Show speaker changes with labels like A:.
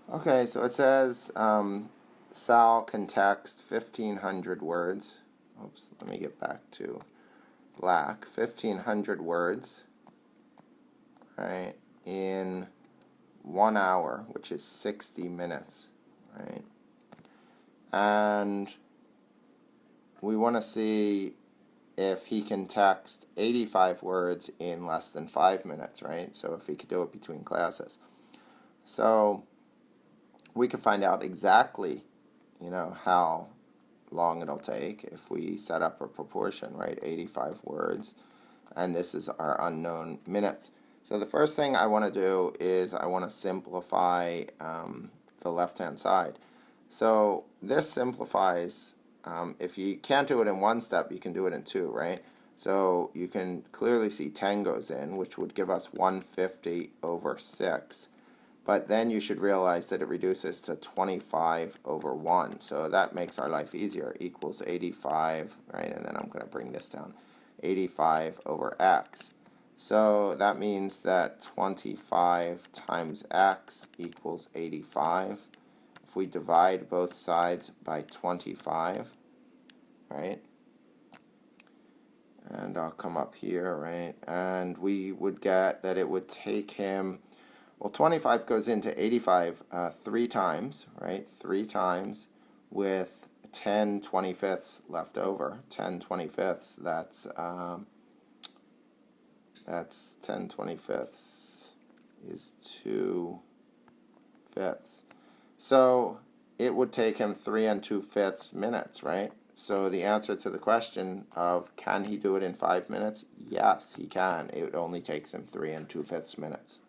A: Okay, so it says Sal can text 1,500 words. Oops, let me get back to black. 1,500 words, right, in 1 hour, which is 60 minutes, right? And we want to see if he can text 85 words in less than 5 minutes, right? So if he could do it between classes. So we can find out exactly, how long it'll take if we set up a proportion, right? 85 words, and this is our unknown minutes. So the first thing I want to do is I want to simplify the left-hand side. So this simplifies, if you can't do it in one step, you can do it in two, right? So you can clearly see 10 goes in, which would give us 150 over 6. But then you should realize that it reduces to 25 over 1. So that makes our life easier. Equals 85, right? And then I'm going to bring this down. 85 over x. So that means that 25 times x equals 85. If we divide both sides by 25, right? And I'll come up here, right? And we would get that it would take him, well, 25 goes into 85 3 times, right? 3 times with 10 25ths left over. 10 25ths, that's 10 25ths is 2 fifths. So it would take him 3 2/5 minutes, right? So the answer to the question of can he do it in 5 minutes? Yes, he can. It only takes him 3 2/5 minutes.